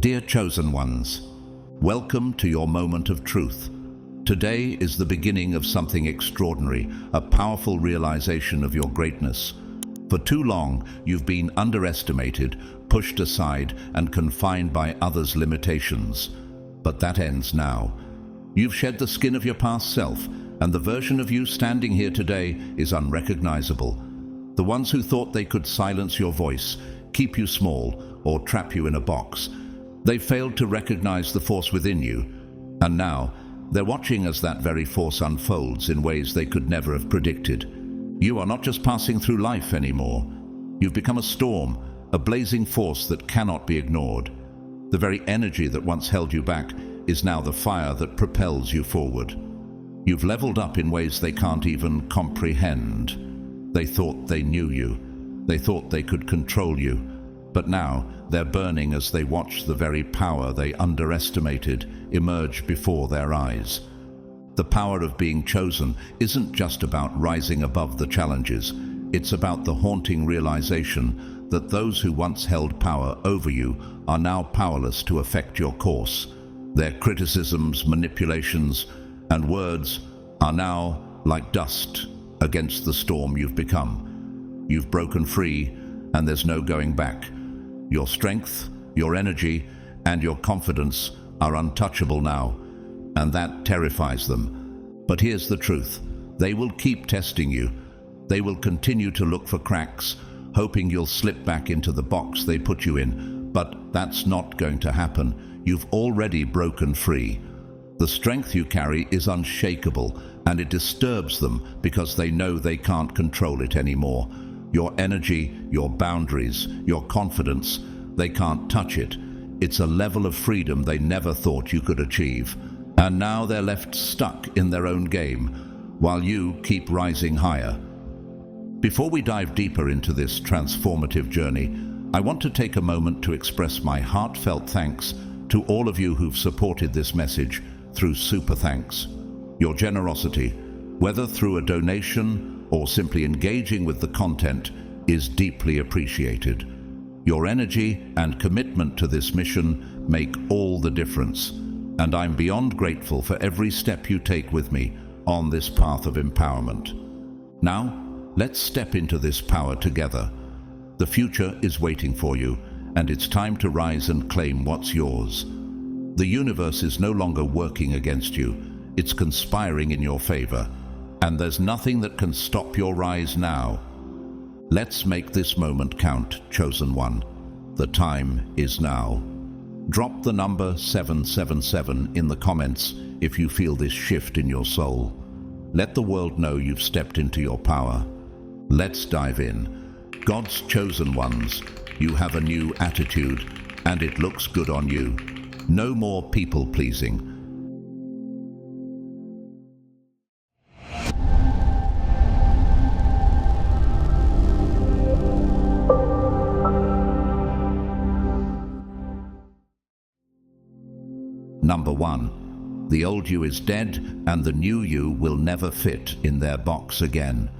Dear chosen ones, welcome to your moment of truth. Today is the beginning of something extraordinary, a powerful realization of your greatness. For too long, you've been underestimated, pushed aside, and confined by others' limitations. But that ends now. You've shed the skin of your past self, and the version of you standing here today is unrecognizable. The ones who thought they could silence your voice, keep you small, or trap you in a box, they failed to recognize the force within you. And now, they're watching as that very force unfolds in ways they could never have predicted. You are not just passing through life anymore. You've become a storm, a blazing force that cannot be ignored. The very energy that once held you back is now the fire that propels you forward. You've leveled up in ways they can't even comprehend. They thought they knew you. They thought they could control you. But now they're burning as they watch the very power they underestimated emerge before their eyes. The power of being chosen isn't just about rising above the challenges. It's about the haunting realization that those who once held power over you are now powerless to affect your course. Their criticisms, manipulations, and words are now like dust against the storm you've become. You've broken free, and there's no going back. Your strength, your energy, and your confidence are untouchable now, and that terrifies them. But here's the truth. They will keep testing you. They will continue to look for cracks, hoping you'll slip back into the box they put you in. But that's not going to happen. You've already broken free. The strength you carry is unshakable, and it disturbs them because they know they can't control it anymore. Your energy, your boundaries, your confidence, they can't touch it. It's a level of freedom they never thought you could achieve. And now they're left stuck in their own game, while you keep rising higher. Before we dive deeper into this transformative journey, I want to take a moment to express my heartfelt thanks to all of you who've supported this message through Super Thanks. Your generosity, whether through a donation or simply engaging with the content, is deeply appreciated. Your energy and commitment to this mission make all the difference, and I'm beyond grateful for every step you take with me on this path of empowerment. Now, let's step into this power together. The future is waiting for you, and it's time to rise and claim what's yours. The universe is no longer working against you. It's conspiring in your favor, and there's nothing that can stop your rise now. Let's make this moment count, chosen one. The time is now. Drop the number 777 in the comments if you feel this shift in your soul. Let the world know you've stepped into your power. Let's dive in. God's chosen ones, you have a new attitude, and it looks good on you. No more people-pleasing. Number 1. The old you is dead, and the new you will never fit in their box again.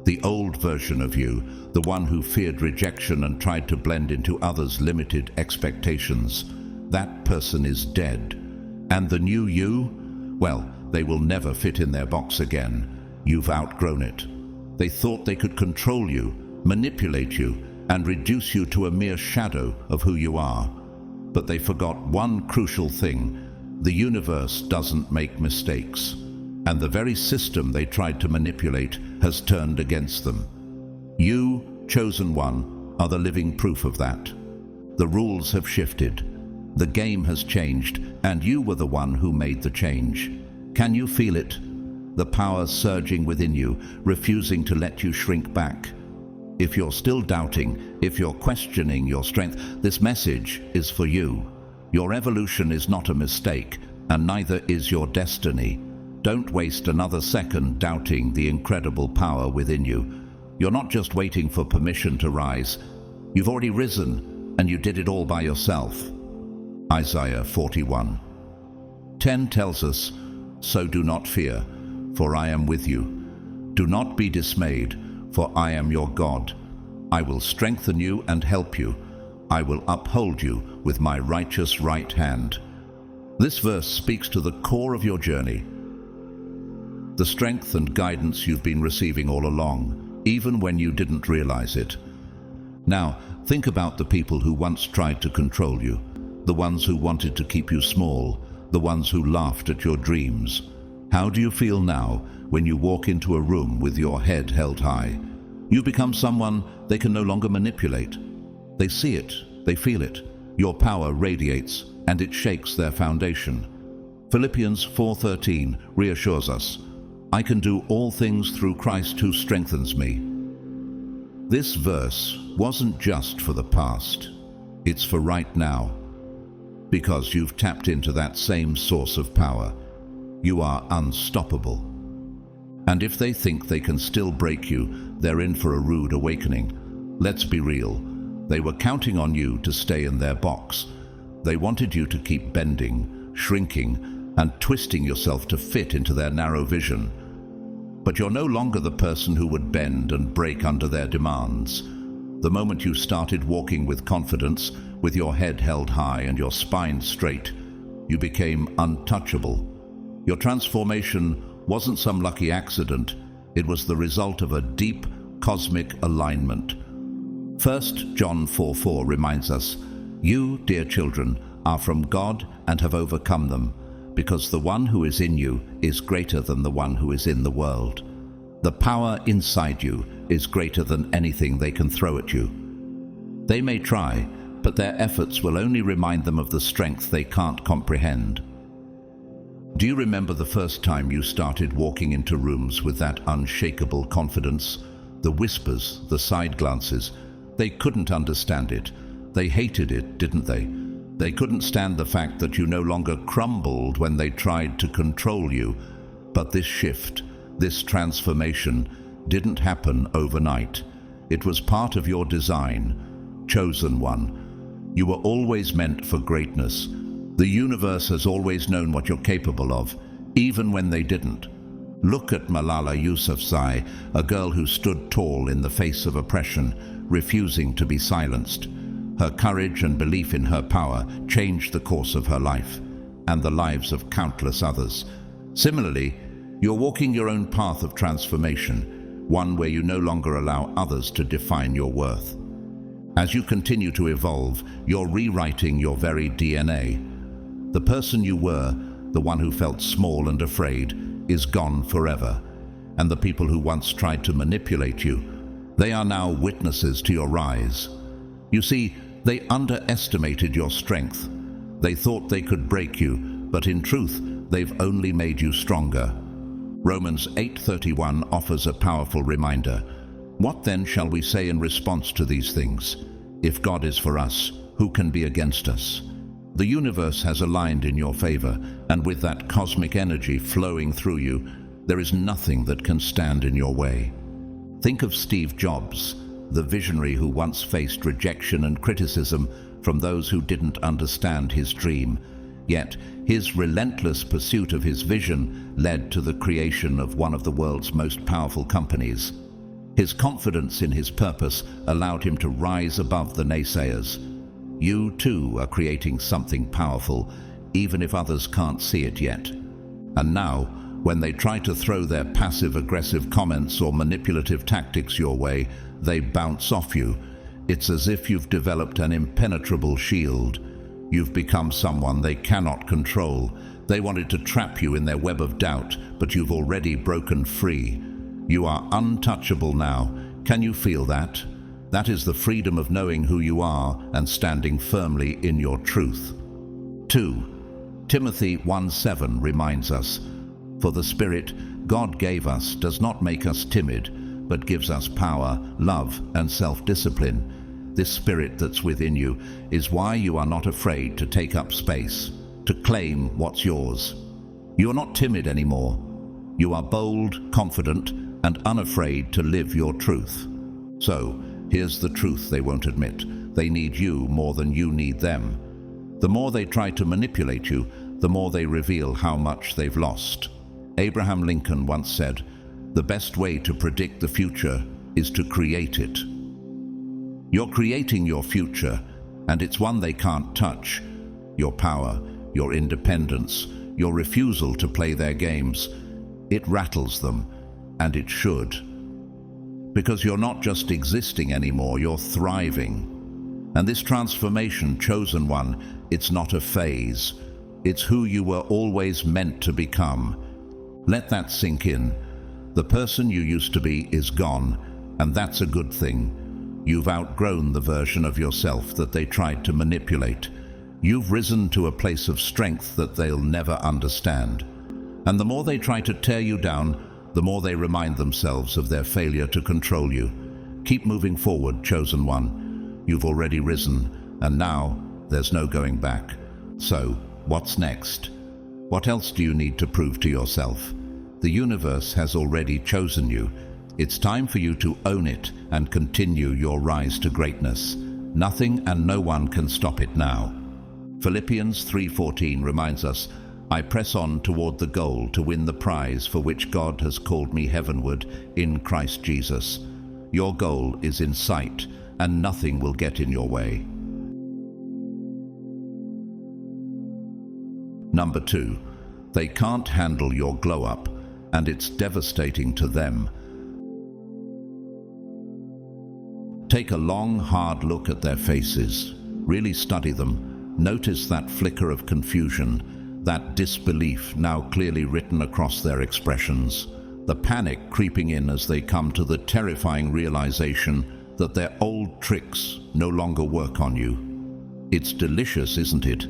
The old version of you, the one who feared rejection and tried to blend into others' limited expectations, that person is dead. And the new you? Well, they will never fit in their box again. You've outgrown it. They thought they could control you, manipulate you, and reduce you to a mere shadow of who you are. But they forgot one crucial thing. The universe doesn't make mistakes. And the very system they tried to manipulate has turned against them. You, chosen one, are the living proof of that. The rules have shifted. The game has changed, and you were the one who made the change. Can you feel it? The power surging within you, refusing to let you shrink back. If you're still doubting, if you're questioning your strength, this message is for you. Your evolution is not a mistake, and neither is your destiny. Don't waste another second doubting the incredible power within you. You're not just waiting for permission to rise. You've already risen, and you did it all by yourself. Isaiah 41:10 tells us, "So do not fear, for I am with you. Do not be dismayed, for I am your God. I will strengthen you and help you. I will uphold you with my righteous right hand. This verse speaks to the core of your journey, the strength and guidance you've been receiving all along, even when you didn't realize it. Now, think about the people who once tried to control you, the ones who wanted to keep you small, the ones who laughed at your dreams. How do you feel now when you walk into a room with your head held high? You become someone they can no longer manipulate. They see it, they feel it. Your power radiates, and it shakes their foundation. Philippians 4:13 reassures us, I can do all things through Christ who strengthens me. This verse wasn't just for the past, it's for right now. Because you've tapped into that same source of power. You are unstoppable. And if they think they can still break you, they're in for a rude awakening. Let's be real. They were counting on you to stay in their box. They wanted you to keep bending, shrinking, and twisting yourself to fit into their narrow vision. But you're no longer the person who would bend and break under their demands. The moment you started walking with confidence, with your head held high and your spine straight, you became untouchable. Your transformation wasn't some lucky accident. It was the result of a deep cosmic alignment. 1 John 4:4 reminds us, you, dear children, are from God and have overcome them, because the one who is in you is greater than the one who is in the world. The power inside you is greater than anything they can throw at you. They may try, but their efforts will only remind them of the strength they can't comprehend. Do you remember the first time you started walking into rooms with that unshakable confidence? The whispers, the side glances, they couldn't understand it. They hated it, didn't they? They couldn't stand the fact that you no longer crumbled when they tried to control you. But this shift, this transformation, didn't happen overnight. It was part of your design, chosen one. You were always meant for greatness. The universe has always known what you're capable of, even when they didn't. Look at Malala Yousafzai, a girl who stood tall in the face of oppression, refusing to be silenced. Her courage and belief in her power changed the course of her life, and the lives of countless others. Similarly, you're walking your own path of transformation, one where you no longer allow others to define your worth. As you continue to evolve, you're rewriting your very DNA. The person you were, the one who felt small and afraid, is gone forever. And the people who once tried to manipulate you, they are now witnesses to your rise. You see, they underestimated your strength. They thought they could break you, but in truth, they've only made you stronger. Romans 8:31 offers a powerful reminder. What then shall we say in response to these things? If God is for us, who can be against us? The universe has aligned in your favor, and with that cosmic energy flowing through you, there is nothing that can stand in your way. Think of Steve Jobs, the visionary who once faced rejection and criticism from those who didn't understand his dream. Yet, his relentless pursuit of his vision led to the creation of one of the world's most powerful companies. His confidence in his purpose allowed him to rise above the naysayers. You too are creating something powerful, even if others can't see it yet. And now, when they try to throw their passive-aggressive comments or manipulative tactics your way, they bounce off you. It's as if you've developed an impenetrable shield. You've become someone they cannot control. They wanted to trap you in their web of doubt, but you've already broken free. You are untouchable now. Can you feel that? That is the freedom of knowing who you are and standing firmly in your truth. 2. Timothy 1:7 reminds us, for the Spirit God gave us does not make us timid, but gives us power, love, and self-discipline. This Spirit that's within you is why you are not afraid to take up space, to claim what's yours. You are not timid anymore. You are bold, confident, and unafraid to live your truth. So, here's the truth they won't admit. They need you more than you need them. The more they try to manipulate you, the more they reveal how much they've lost. Abraham Lincoln once said, "The best way to predict the future is to create it." You're creating your future, and it's one they can't touch. Your power, your independence, your refusal to play their games. It rattles them, and it should. Because you're not just existing anymore, you're thriving. And this transformation, chosen one, it's not a phase. It's who you were always meant to become. Let that sink in. The person you used to be is gone, and that's a good thing. You've outgrown the version of yourself that they tried to manipulate. You've risen to a place of strength that they'll never understand. And the more they try to tear you down, the more they remind themselves of their failure to control you. Keep moving forward, chosen one. You've already risen, and now there's no going back. So, what's next? What else do you need to prove to yourself? The universe has already chosen you. It's time for you to own it and continue your rise to greatness. Nothing and no one can stop it now. Philippians 3:14 reminds us, I press on toward the goal to win the prize for which God has called me heavenward in Christ Jesus. Your goal is in sight, and nothing will get in your way. Number 2, they can't handle your glow-up, and it's devastating to them. Take a long, hard look at their faces. Really study them. Notice that flicker of confusion, that disbelief now clearly written across their expressions, the panic creeping in as they come to the terrifying realization that their old tricks no longer work on you. It's delicious, isn't it?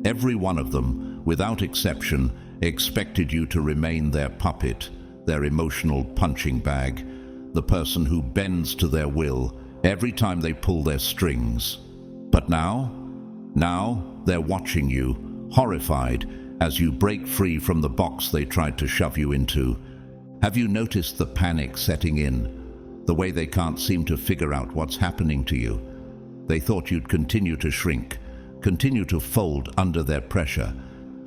Every one of them, without exception, expected you to remain their puppet, their emotional punching bag, the person who bends to their will every time they pull their strings. But now they're watching you, horrified, as you break free from the box they tried to shove you into. Have you noticed the panic setting in? The way they can't seem to figure out what's happening to you? They thought you'd continue to shrink, continue to fold under their pressure,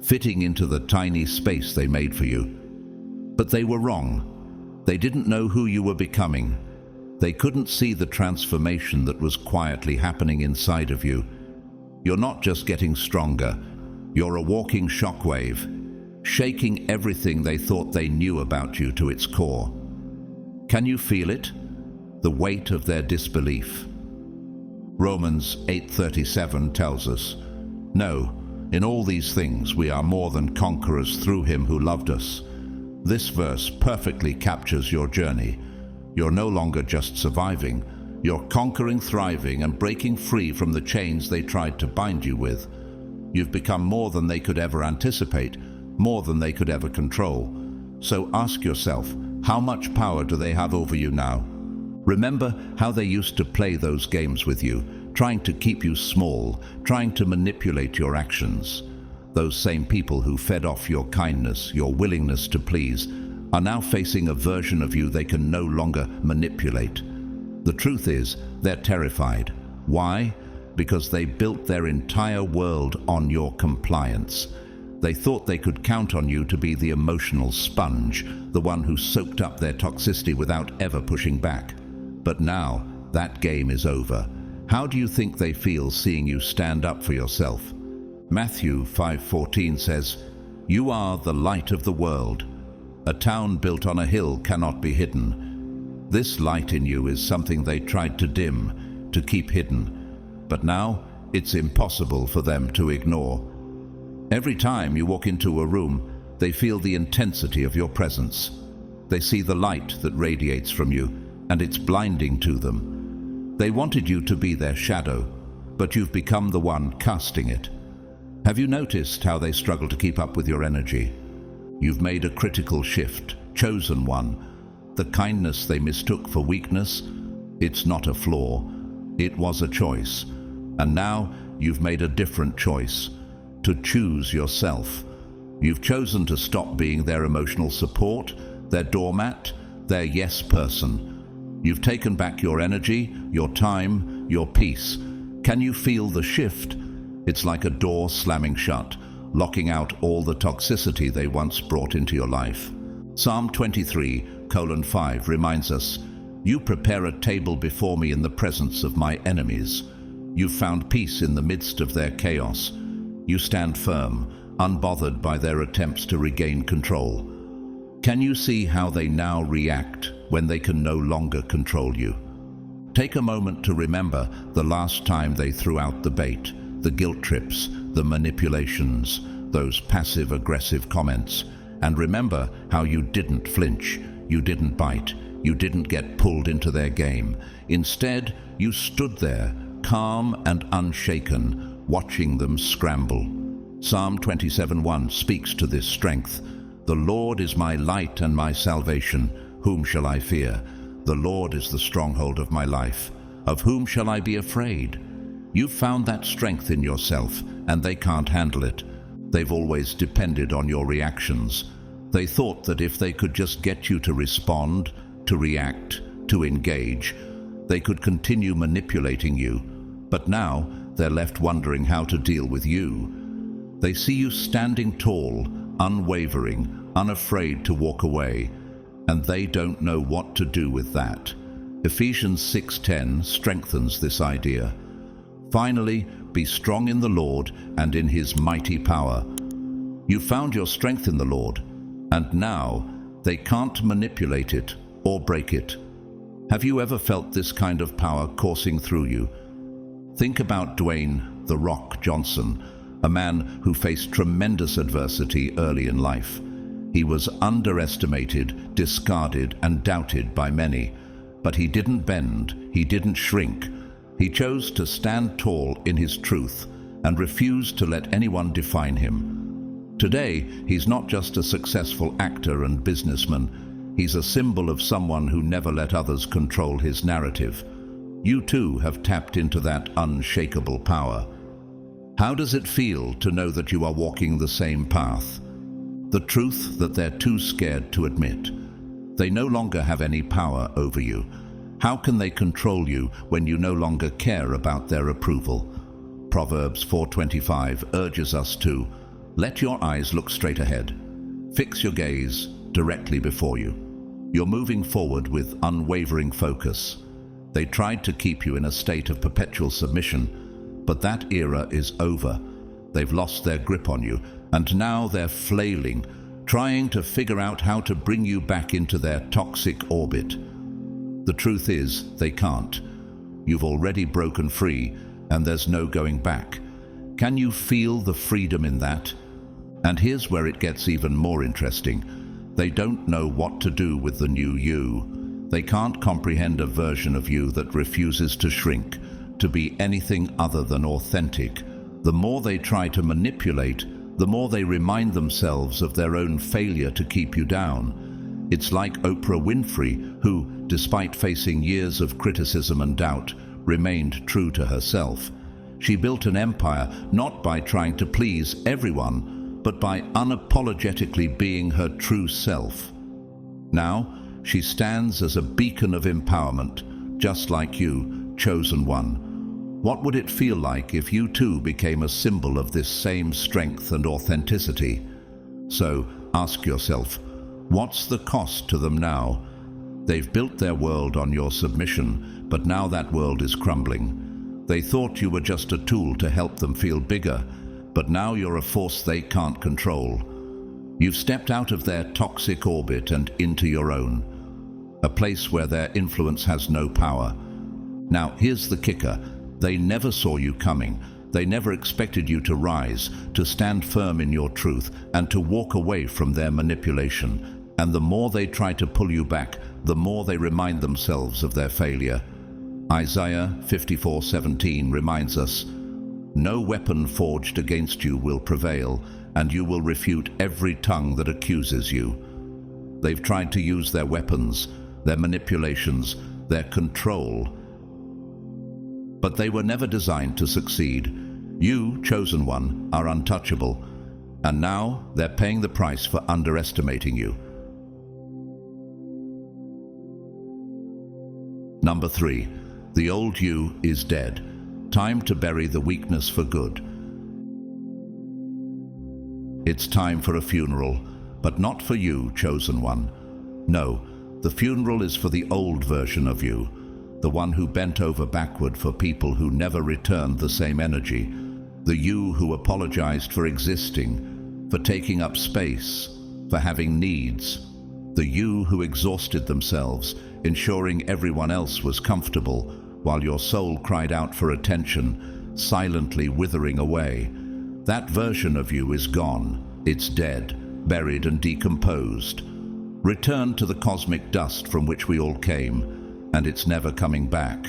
fitting into the tiny space they made for you. But they were wrong. They didn't know who you were becoming. They couldn't see the transformation that was quietly happening inside of you. You're not just getting stronger. You're a walking shockwave, shaking everything they thought they knew about you to its core. Can you feel it? The weight of their disbelief. Romans 8:37 tells us, No, in all these things we are more than conquerors through him who loved us. This verse perfectly captures your journey. You're no longer just surviving. You're conquering, thriving, and breaking free from the chains they tried to bind you with. You've become more than they could ever anticipate, more than they could ever control. So ask yourself, how much power do they have over you now? Remember how they used to play those games with you, trying to keep you small, trying to manipulate your actions. Those same people who fed off your kindness, your willingness to please, are now facing a version of you they can no longer manipulate. The truth is, they're terrified. Why? Because they built their entire world on your compliance. They thought they could count on you to be the emotional sponge, the one who soaked up their toxicity without ever pushing back. But now, that game is over. How do you think they feel seeing you stand up for yourself? Matthew 5:14 says, You are the light of the world. A town built on a hill cannot be hidden. This light in you is something they tried to dim, to keep hidden. But now, it's impossible for them to ignore. Every time you walk into a room, they feel the intensity of your presence. They see the light that radiates from you, and it's blinding to them. They wanted you to be their shadow, but you've become the one casting it. Have you noticed how they struggle to keep up with your energy? You've made a critical shift, chosen one. The kindness they mistook for weakness, it's not a flaw. It was a choice. And now you've made a different choice, to choose yourself. You've chosen to stop being their emotional support, their doormat, their yes person. You've taken back your energy, your time, your peace. Can you feel the shift? It's like a door slamming shut, locking out all the toxicity they once brought into your life. Psalm 23:5 reminds us, You prepare a table before me in the presence of my enemies. You've found peace in the midst of their chaos. You stand firm, unbothered by their attempts to regain control. Can you see how they now react when they can no longer control you? Take a moment to remember the last time they threw out the bait, the guilt trips, the manipulations, those passive-aggressive comments, and remember how you didn't flinch, you didn't bite, you didn't get pulled into their game. Instead, you stood there, calm and unshaken, watching them scramble. Psalm 27:1 speaks to this strength. The Lord is my light and my salvation. Whom shall I fear? The Lord is the stronghold of my life. Of whom shall I be afraid? You've found that strength in yourself, and they can't handle it. They've always depended on your reactions. They thought that if they could just get you to respond, to react, to engage, they could continue manipulating you. But now they're left wondering how to deal with you. They see you standing tall, unwavering, unafraid to walk away, and they don't know what to do with that. Ephesians 6:10 strengthens this idea. Finally, be strong in the Lord and in His mighty power. You found your strength in the Lord, and now they can't manipulate it or break it. Have you ever felt this kind of power coursing through you? Think about Dwayne "The Rock" Johnson, a man who faced tremendous adversity early in life. He was underestimated, discarded, and doubted by many. But he didn't bend, he didn't shrink. He chose to stand tall in his truth and refused to let anyone define him. Today, he's not just a successful actor and businessman. He's a symbol of someone who never let others control his narrative. You too have tapped into that unshakable power. How does it feel to know that you are walking the same path? The truth that they're too scared to admit. They no longer have any power over you. How can they control you when you no longer care about their approval? Proverbs 4:25 urges us to let your eyes look straight ahead. Fix your gaze directly before you. You're moving forward with unwavering focus. They tried to keep you in a state of perpetual submission, but that era is over. They've lost their grip on you, and now they're flailing, trying to figure out how to bring you back into their toxic orbit. The truth is, they can't. You've already broken free, and there's no going back. Can you feel the freedom in that? And here's where it gets even more interesting. They don't know what to do with the new you. They can't comprehend a version of you that refuses to shrink, to be anything other than authentic. The more they try to manipulate, the more they remind themselves of their own failure to keep you down. It's like Oprah Winfrey, who, despite facing years of criticism and doubt, remained true to herself. She built an empire not by trying to please everyone, but by unapologetically being her true self. Now, she stands as a beacon of empowerment, just like you, chosen one. What would it feel like if you too became a symbol of this same strength and authenticity? So, ask yourself, what's the cost to them now? They've built their world on your submission, but now that world is crumbling. They thought you were just a tool to help them feel bigger, but now you're a force they can't control. You've stepped out of their toxic orbit and into your own, a place where their influence has no power. Now, here's the kicker. They never saw you coming. They never expected you to rise, to stand firm in your truth, and to walk away from their manipulation. And the more they try to pull you back, the more they remind themselves of their failure. Isaiah 54:17 reminds us, "No weapon forged against you will prevail, and you will refute every tongue that accuses you." They've tried to use their weapons, their manipulations, their control, but they were never designed to succeed. You, chosen one, are untouchable, and now they're paying the price for underestimating you. Number 3. The old you is dead. Time to bury the weakness for good. It's time for a funeral, but not for you, chosen one. No, the funeral is for the old version of you. the one who bent over backward for people who never returned the same energy, the you who apologized for existing, for taking up space, for having needs, the you who exhausted themselves, ensuring everyone else was comfortable, while your soul cried out for attention, silently withering away. That version of you is gone. It's dead, buried and decomposed. Returned to the cosmic dust from which we all came, and it's never coming back.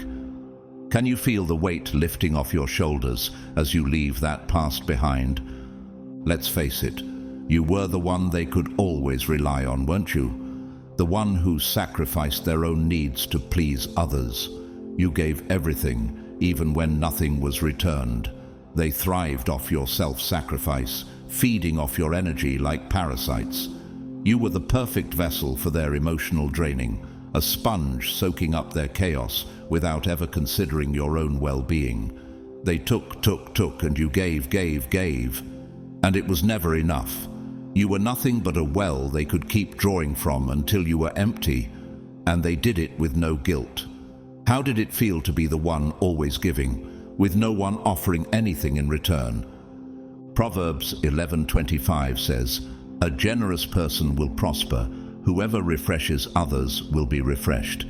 Can you feel the weight lifting off your shoulders as you leave that past behind? Let's face it, you were the one they could always rely on, weren't you? The one who sacrificed their own needs to please others. You gave everything, even when nothing was returned. They thrived off your self-sacrifice, feeding off your energy like parasites. You were the perfect vessel for their emotional draining, a sponge soaking up their chaos without ever considering your own well-being. They took, and you gave, and it was never enough. You were nothing but a well they could keep drawing from until you were empty, and they did it with no guilt. How did it feel to be the one always giving, with no one offering anything in return? Proverbs 11:25 says, "A generous person will prosper. Whoever refreshes others will be refreshed."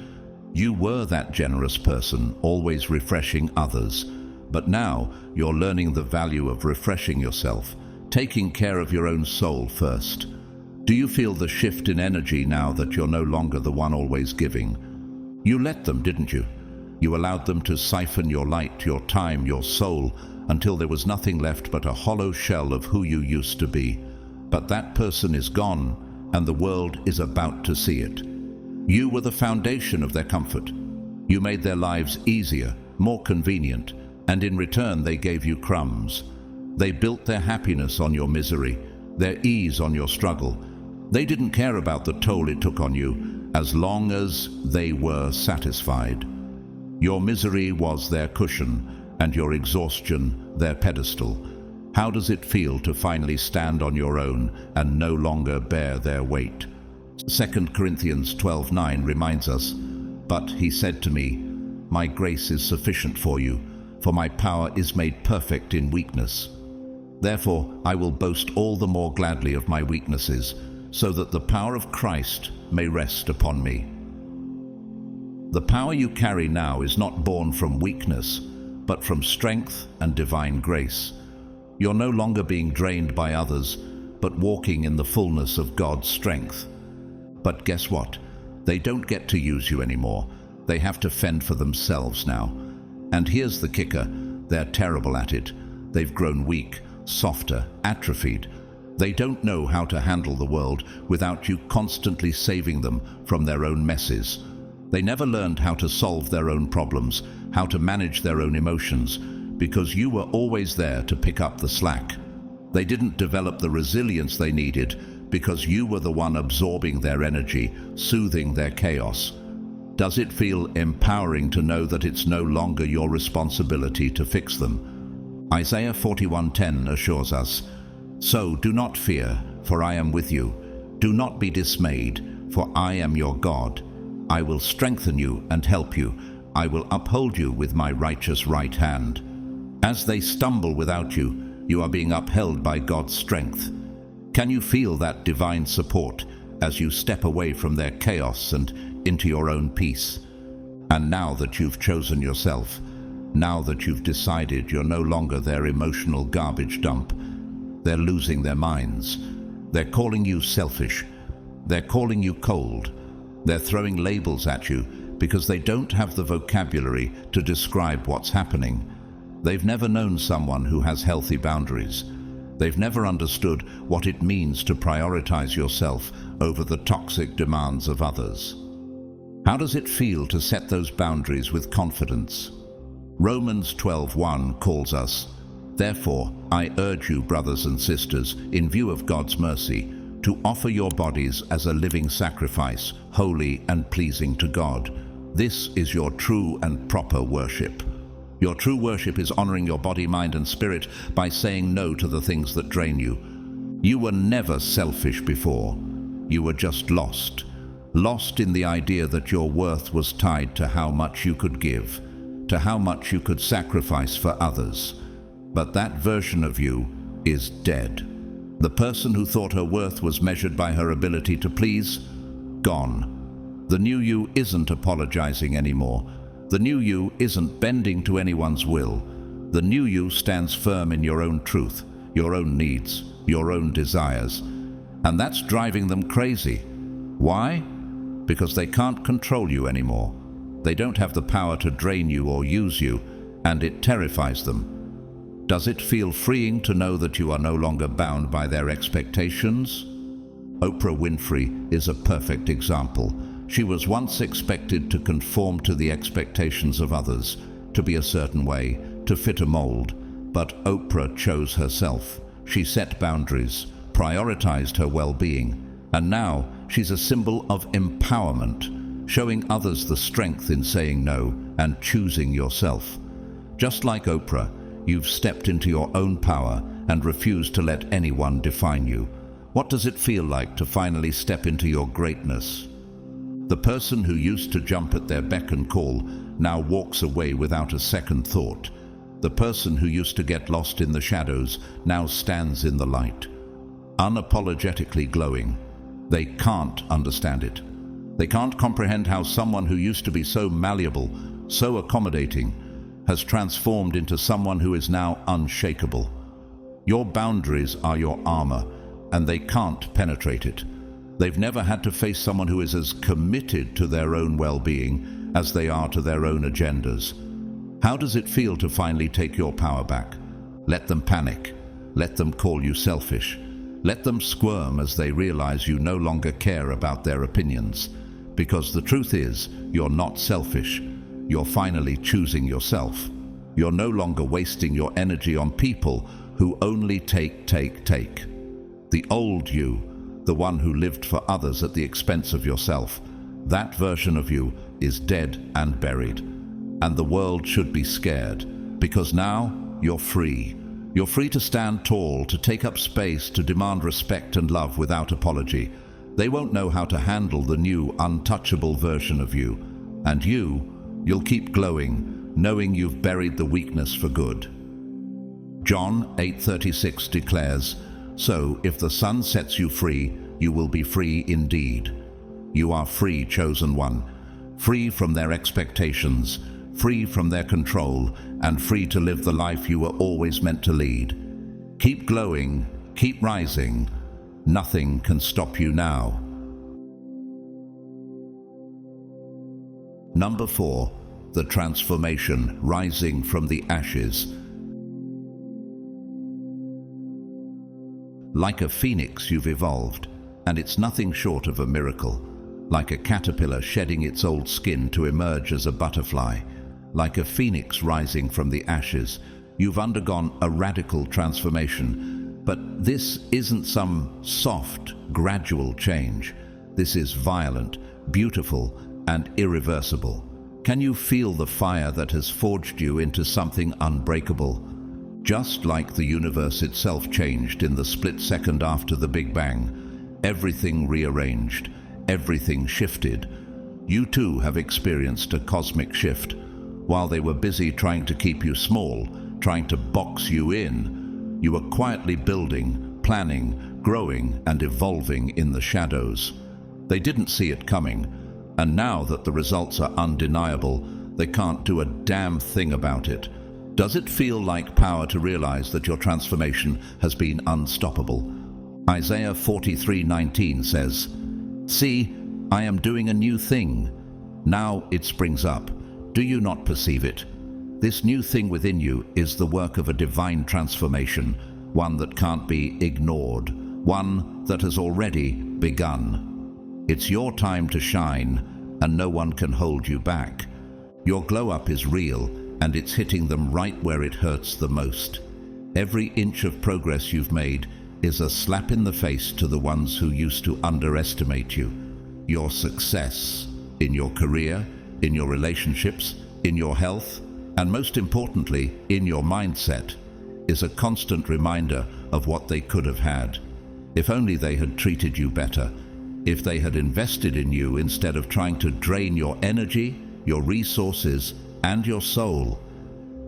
You were that generous person, always refreshing others. But now you're learning the value of refreshing yourself, taking care of your own soul first. Do you feel the shift in energy now that you're no longer the one always giving? You let them, didn't you? You allowed them to siphon your light, your time, your soul, until there was nothing left but a hollow shell of who you used to be. But that person is gone, and the world is about to see it. You were the foundation of their comfort. You made their lives easier, more convenient, and in return they gave you crumbs. They built their happiness on your misery, their ease on your struggle. They didn't care about the toll it took on you, as long as they were satisfied. Your misery was their cushion, and your exhaustion their pedestal. How does it feel to finally stand on your own and no longer bear their weight? 2 Corinthians 12:9 reminds us, "But he said to me, 'My grace is sufficient for you, for my power is made perfect in weakness.' Therefore, I will boast all the more gladly of my weaknesses, so that the power of Christ may rest upon me." The power you carry now is not born from weakness, but from strength and divine grace. You're no longer being drained by others, but walking in the fullness of God's strength. But guess what? They don't get to use you anymore. They have to fend for themselves now. And here's the kicker: they're terrible at it. They've grown weak, softer, atrophied. They don't know how to handle the world without you constantly saving them from their own messes. They never learned how to solve their own problems, how to manage their own emotions, because you were always there to pick up the slack. They didn't develop the resilience they needed because you were the one absorbing their energy, soothing their chaos. Does it feel empowering to know that it's no longer your responsibility to fix them? Isaiah 41:10 assures us, "So do not fear, for I am with you. Do not be dismayed, for I am your God. I will strengthen you and help you. I will uphold you with my righteous right hand." As they stumble without you, you are being upheld by God's strength. Can you feel that divine support as you step away from their chaos and into your own peace? And now that you've chosen yourself, now that you've decided you're no longer their emotional garbage dump, they're losing their minds. They're calling you selfish. They're calling you cold. They're throwing labels at you because they don't have the vocabulary to describe what's happening. They've never known someone who has healthy boundaries. They've never understood what it means to prioritize yourself over the toxic demands of others. How does it feel to set those boundaries with confidence? Romans 12:1 calls us, "Therefore, I urge you, brothers and sisters, in view of God's mercy, to offer your bodies as a living sacrifice, holy and pleasing to God. This is your true and proper worship." Your true worship is honoring your body, mind, and spirit by saying no to the things that drain you. You were never selfish before. You were just lost. lost in the idea that your worth was tied to how much you could give, to how much you could sacrifice for others. But that version of you is dead. The person who thought her worth was measured by her ability to please, gone. The new you isn't apologizing anymore. The new you isn't bending to anyone's will. The new you stands firm in your own truth, your own needs, your own desires. And that's driving them crazy. Why? Because they can't control you anymore. They don't have the power to drain you or use you, and it terrifies them. Does it feel freeing to know that you are no longer bound by their expectations? Oprah Winfrey is a perfect example. She was once expected to conform to the expectations of others, to be a certain way, to fit a mold. But Oprah chose herself. She set boundaries, prioritized her well-being, and now she's a symbol of empowerment, showing others the strength in saying no and choosing yourself. Just like Oprah, you've stepped into your own power and refused to let anyone define you. What does it feel like to finally step into your greatness? The person who used to jump at their beck and call now walks away without a second thought. The person who used to get lost in the shadows now stands in the light, unapologetically glowing. They can't understand it. They can't comprehend how someone who used to be so malleable, so accommodating, has transformed into someone who is now unshakable. Your boundaries are your armor, and they can't penetrate it. They've never had to face someone who is as committed to their own well-being as they are to their own agendas. How does it feel to finally take your power back? Let them panic. Let them call you selfish. Let them squirm as they realize you no longer care about their opinions. Because the truth is, you're not selfish. You're finally choosing yourself. You're no longer wasting your energy on people who only take. The old you, the one who lived for others at the expense of yourself, that version of you is dead and buried. And the world should be scared, because now you're free. You're free to stand tall, to take up space, to demand respect and love without apology. They won't know how to handle the new, untouchable version of you. And you'll keep glowing, knowing you've buried the weakness for good. John 8:36 declares, "So if the Son sets you free, you will be free indeed." You are free, chosen one, free from their expectations, free from their control, and free to live the life you were always meant to lead. Keep glowing, keep rising. Nothing can stop you now. Number 4, the transformation, rising from the ashes. Like a phoenix, you've evolved, and it's nothing short of a miracle. Like a caterpillar shedding its old skin to emerge as a butterfly. Like a phoenix rising from the ashes, you've undergone a radical transformation. But this isn't some soft, gradual change. This is violent, beautiful, and irreversible. Can you feel the fire that has forged you into something unbreakable? Just like the universe itself changed in the split second after the Big Bang, everything rearranged, everything shifted. You too have experienced a cosmic shift. While they were busy trying to keep you small, trying to box you in, you were quietly building, planning, growing, and evolving in the shadows. They didn't see it coming, and now that the results are undeniable, they can't do a damn thing about it. Does it feel like power to realize that your transformation has been unstoppable? Isaiah 43:19 says, "See, I am doing a new thing. Now it springs up. Do you not perceive it? This new thing within you is the work of a divine transformation, one that can't be ignored, one that has already begun. It's your time to shine, and no one can hold you back. Your glow-up is real, and it's hitting them right where it hurts the most. Every inch of progress you've made is a slap in the face to the ones who used to underestimate you. Your success in your career, in your relationships, in your health, and most importantly, in your mindset, is a constant reminder of what they could have had. If only they had treated you better. if they had invested in you instead of trying to drain your energy, your resources, and your soul,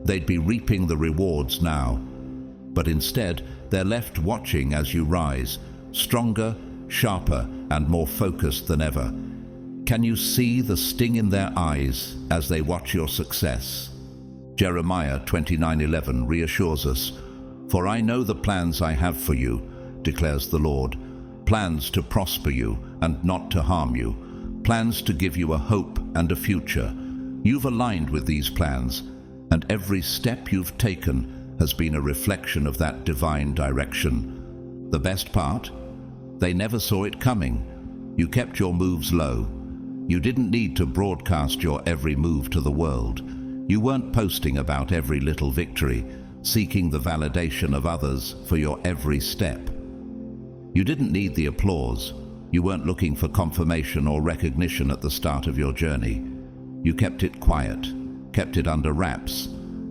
they'd be reaping the rewards now. But instead, they're left watching as you rise, stronger, sharper, and more focused than ever. Can you see the sting in their eyes as they watch your success? Jeremiah 29:11 reassures us, "For I know the plans I have for you, declares the Lord, plans to prosper you and not to harm you, plans to give you a hope and a future." You've aligned with these plans, and every step you've taken has been a reflection of that divine direction. The best part? They never saw it coming. You kept your moves low. You didn't need to broadcast your every move to the world. You weren't posting about every little victory, seeking the validation of others for your every step. You didn't need the applause. You weren't looking for confirmation or recognition at the start of your journey. You kept it quiet, kept it under wraps,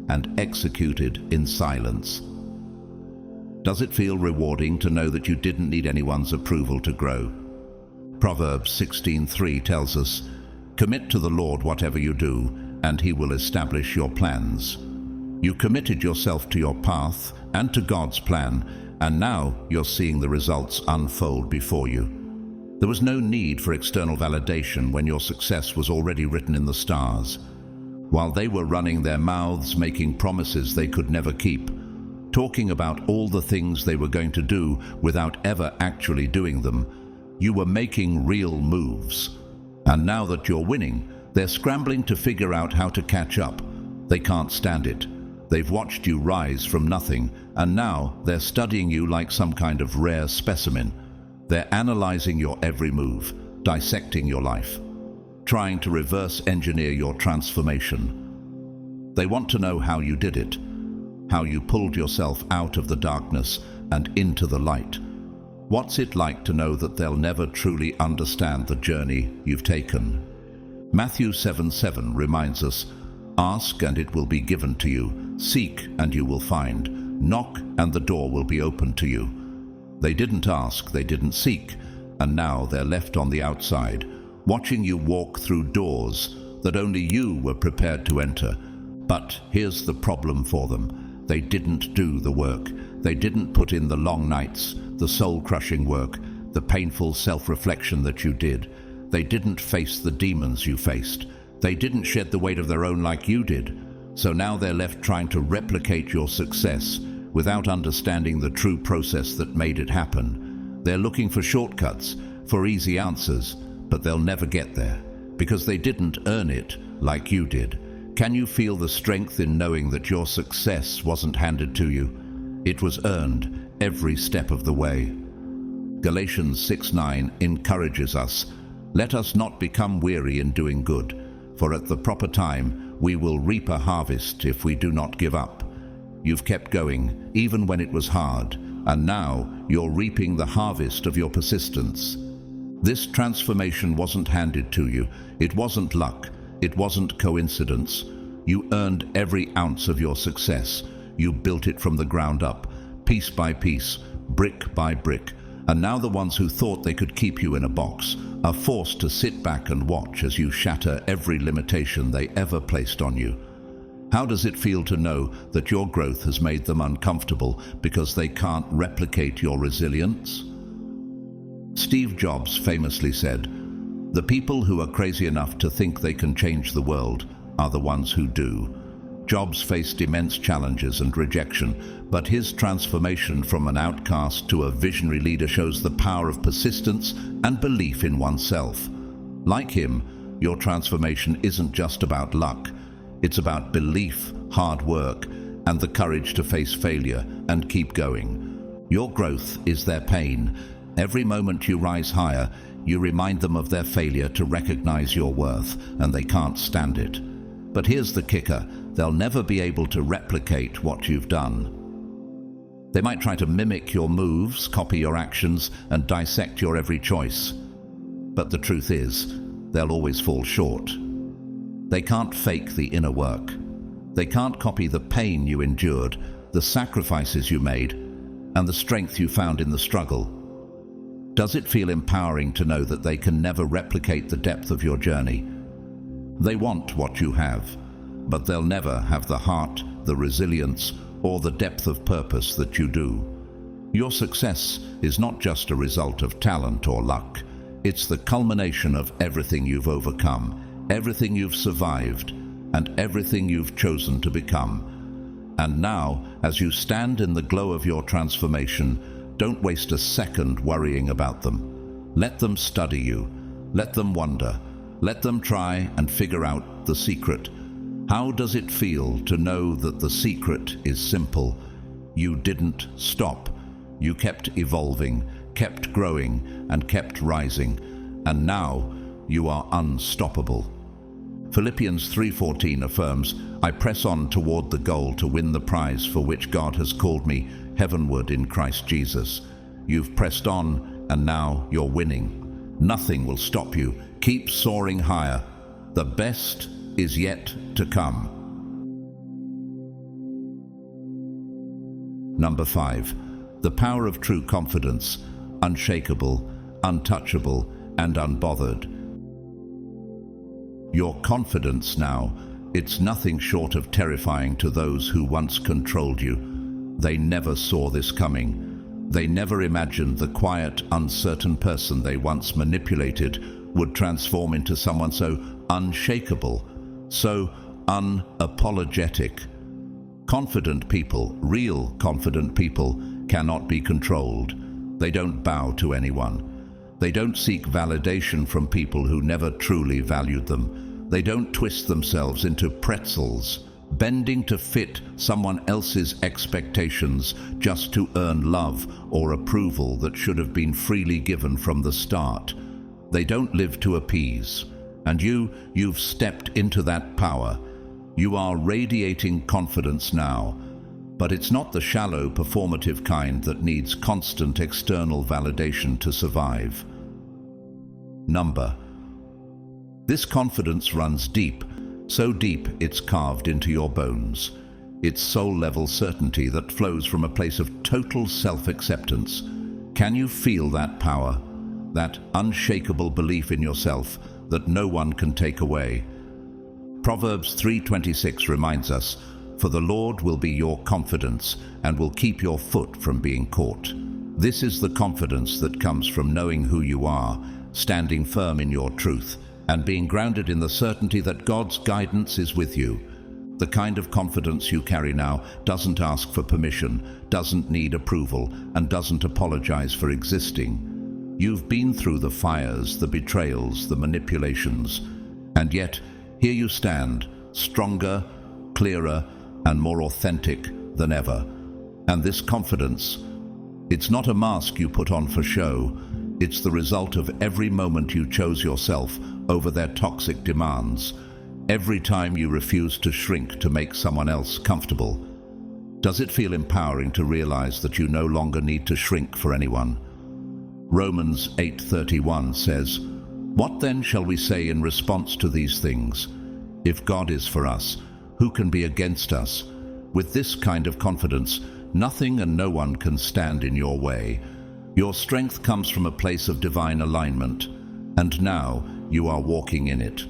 and executed in silence. Does it feel rewarding to know that you didn't need anyone's approval to grow? Proverbs 16:3 tells us, "Commit to the Lord whatever you do, and He will establish your plans." You committed yourself to your path and to God's plan, and now you're seeing the results unfold before you. There was no need for external validation when your success was already written in the stars. While they were running their mouths, making promises they could never keep, talking about all the things they were going to do without ever actually doing them, you were making real moves. And now that you're winning, they're scrambling to figure out how to catch up. They can't stand it. They've watched you rise from nothing, and now they're studying you like some kind of rare specimen. They're analyzing your every move, dissecting your life, trying to reverse engineer your transformation. They want to know how you did it, how you pulled yourself out of the darkness and into the light. What's it like to know that they'll never truly understand the journey you've taken? Matthew 7:7 reminds us, "Ask and it will be given to you. Seek and you will find. Knock and the door will be opened to you." They didn't ask, they didn't seek, and now they're left on the outside, watching you walk through doors that only you were prepared to enter. But here's the problem for them. They didn't do the work. They didn't put in the long nights, the soul-crushing work, the painful self-reflection that you did. They didn't face the demons you faced. They didn't shed the weight of their own like you did. So now they're left trying to replicate your success without understanding the true process that made it happen. They're looking for shortcuts, for easy answers, but they'll never get there because they didn't earn it like you did. Can you feel the strength in knowing that your success wasn't handed to you? It was earned every step of the way. Galatians 6:9 encourages us, "Let us not become weary in doing good, for at the proper time we will reap a harvest if we do not give up." You've kept going, even when it was hard, and now you're reaping the harvest of your persistence. This transformation wasn't handed to you. It wasn't luck. It wasn't coincidence. You earned every ounce of your success. You built it from the ground up, piece by piece, brick by brick. And now the ones who thought they could keep you in a box are forced to sit back and watch as you shatter every limitation they ever placed on you. How does it feel to know that your growth has made them uncomfortable because they can't replicate your resilience? Steve Jobs famously said, "The people who are crazy enough to think they can change the world are the ones who do." Jobs faced immense challenges and rejection, but his transformation from an outcast to a visionary leader shows the power of persistence and belief in oneself. Like him, your transformation isn't just about luck. It's about belief, hard work, and the courage to face failure and keep going. Your growth is their pain. Every moment you rise higher, you remind them of their failure to recognize your worth, and they can't stand it. But here's the kicker. They'll never be able to replicate what you've done. They might try to mimic your moves, copy your actions, and dissect your every choice. But the truth is, they'll always fall short. They can't fake the inner work. They can't copy the pain you endured, the sacrifices you made, and the strength you found in the struggle. Does it feel empowering to know that they can never replicate the depth of your journey? They want what you have, but they'll never have the heart, the resilience, or the depth of purpose that you do. Your success is not just a result of talent or luck. It's the culmination of everything you've overcome, everything you've survived, and everything you've chosen to become. And now, as you stand in the glow of your transformation, don't waste a second worrying about them. Let them study you. Let them wonder. Let them try and figure out the secret. How does it feel to know that the secret is simple? You didn't stop. You kept evolving, kept growing, and kept rising. And now you are unstoppable. Philippians 3:14 affirms, "I press on toward the goal to win the prize for which God has called me heavenward in Christ Jesus." You've pressed on, and now you're winning. Nothing will stop you. Keep soaring higher. The best is yet to come. Number 5. The power of true confidence, unshakable, untouchable, and unbothered. Your confidence now, it's nothing short of terrifying to those who once controlled you. They never saw this coming. They never imagined the quiet, uncertain person they once manipulated would transform into someone so unshakable, so unapologetic. Confident people, real confident people, cannot be controlled. They don't bow to anyone. They don't seek validation from people who never truly valued them. They don't twist themselves into pretzels, bending to fit someone else's expectations just to earn love or approval that should have been freely given from the start. They don't live to appease. And you've stepped into that power. You are radiating confidence now. But it's not the shallow, performative kind that needs constant external validation to survive. This confidence runs deep, so deep it's carved into your bones. It's soul-level certainty that flows from a place of total self-acceptance. Can you feel that power, that unshakable belief in yourself that no one can take away? Proverbs 3:26 reminds us, "For the Lord will be your confidence and will keep your foot from being caught." This is the confidence that comes from knowing who you are, standing firm in your truth, and being grounded in the certainty that God's guidance is with you. The kind of confidence you carry now doesn't ask for permission, doesn't need approval, and doesn't apologize for existing. You've been through the fires, the betrayals, the manipulations, and yet here you stand, stronger, clearer, and more authentic than ever. And this confidence, it's not a mask you put on for show. It's the result of every moment you chose yourself over their toxic demands, every time you refused to shrink to make someone else comfortable. Does it feel empowering to realize that you no longer need to shrink for anyone? Romans 8:31 says, "What then shall we say in response to these things? If God is for us, who can be against us?" With this kind of confidence, nothing and no one can stand in your way. Your strength comes from a place of divine alignment, and now you are walking in it.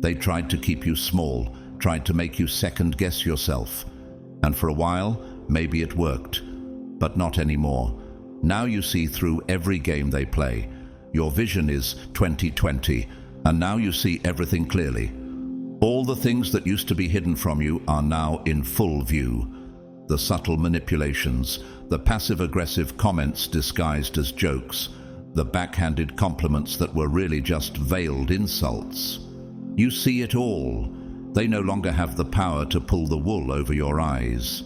They tried to keep you small, tried to make you second-guess yourself. And for a while, maybe it worked, but not anymore. Now you see through every game they play. Your vision is 2020, and now you see everything clearly. All the things that used to be hidden from you are now in full view. The subtle manipulations, the passive-aggressive comments disguised as jokes, the backhanded compliments that were really just veiled insults. You see it all. They no longer have the power to pull the wool over your eyes.